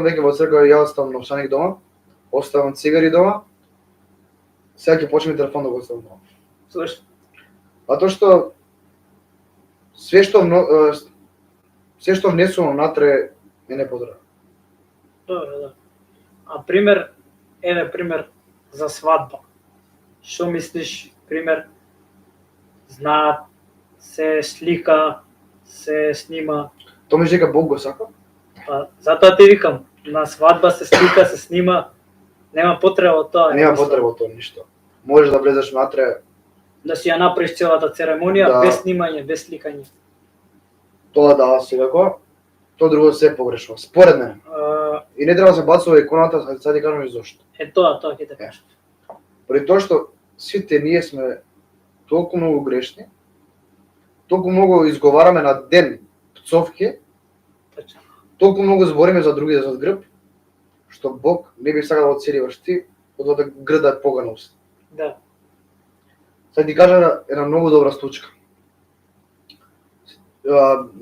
веќе во црква ја оставам новчаник дома, оставам цигари дома. Сега ќе почне телефон да го оставам дома. Зошто? Затоа што све што внесувам натре е непотребно. Добро, да. А пример за свадба. Што мислиш, пример, знаат, се слика, се снима. Тоа ми дека Бог го сака. Па, затоа ти викам, на свадба се слика, се снима, нема потреба од тоа. Нема потреба од тоа ништо. Можеш да влезеш натре, Да си ја направиш целата церемонија, Да. без снимање, без сликање. тоа да секако, тоа друго се е погрешно. Според мене. И не треба да се бацува иконата, сега ти кажам и зошто. Тоа ќе те кажам. Поради тоа што сите ние сме толку многу грешни, толку многу изговараме на ден пцовки, Точно. толку многу збориме за другите зад грб, што Бог не би сакал да оцеливаш ти, од да грда поганост. Да. Сега ти кажа една многу добра случка.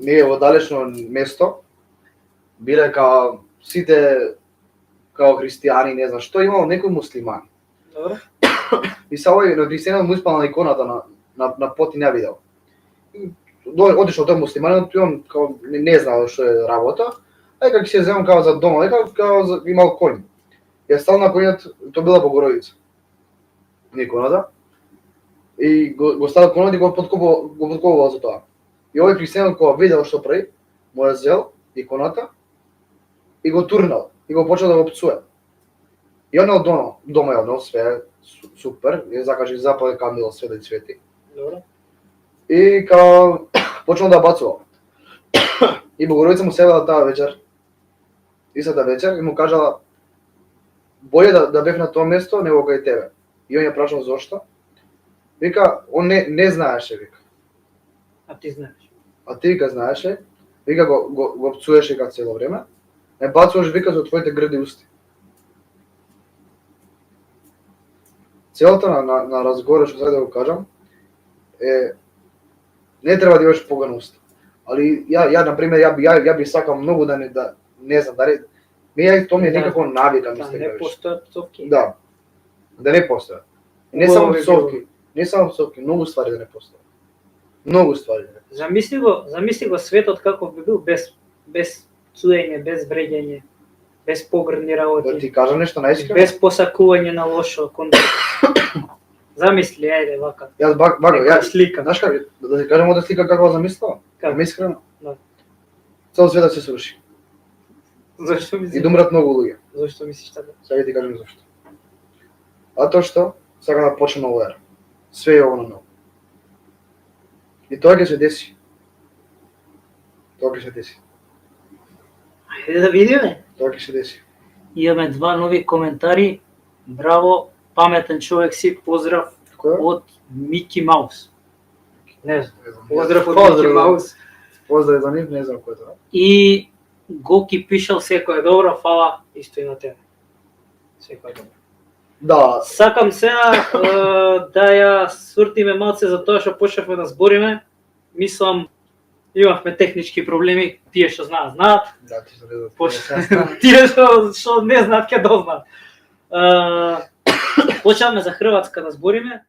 Ние во далечно место, биле као сите као христијани, не знам што, имало некој муслиман. Добро. И са овој на христијанот му испала на иконата на пот и не видел. Одишол тој муслиманот и он као не знал што е работа, ај како ќе се земам као за дома, као имал конј. Ја стал на конјот, тоа била Богородица. На иконата. И го ставил конот и го подкопувал за тоа. И овој христијанот кога видел што прави, му ја зел иконата и го турнал и го почел да го пцуе. И он дома ја однел све супер, ја закажи запале кандила све да цвети. Добро. И као почнал да бацува. И Богородица му села таа вечер, истата вечер, и му кажала боле да бев на тоа место него кај тебе. И он ја прашал зошто. Вика, он не знаеше, вика. А ти знаеш. А ти вика знаеше, вика го пцуеше вика цело време. Не бацуваш вика со твоите грди усти. Целата на разговорот што сега да го кажам е не треба да имаш поганост. Али ја на пример ја би сакал многу да не знам дали тоа ми е некако навика Да, мислам. не постојат пцовки. Да. Да не постојат. Не Убаво само би пцовки, не само пцовки, многу ствари да не постојат. Многу ствари. Замисли го светот каков би бил без цуење, без вреѓање, без погрдни Да работи, ти кажам нешто најискрено. без посакување на лошо кон Замисли, ајде вака. Јас Нека слика. Знаеш како да ти кажам од слика како замислила? Како? Искрено. Да. Цел светот се сруши. Зошто И мислиш? да умрат многу луѓе. Зошто мислиш така? Сега ти кажам зашто. А тоа што сакам да почне нова ера. Све е ово на ново. И тоа ќе се деси. Тоа ќе се деси. Ајде да видиме. Тоа ќе се деси. Имаме два нови коментари. Браво, паметен човек си, поздрав Кој? од Мики Маус. Не знам. Не знам. Поздрав од Мики Маус. Поздрав за нив, не знам кој е тоа. И Гоки пишал секој е добро, фала исто и на тебе. Секој е добро. Да, Сакам сега да ја свртиме малце за тоа што почнавме да збориме. Мислам, имавме технички проблеми, тие што знаат. да, ти се не знам. Тие што не знаат ќе дознаат. Почнавме за Хрватска да збориме.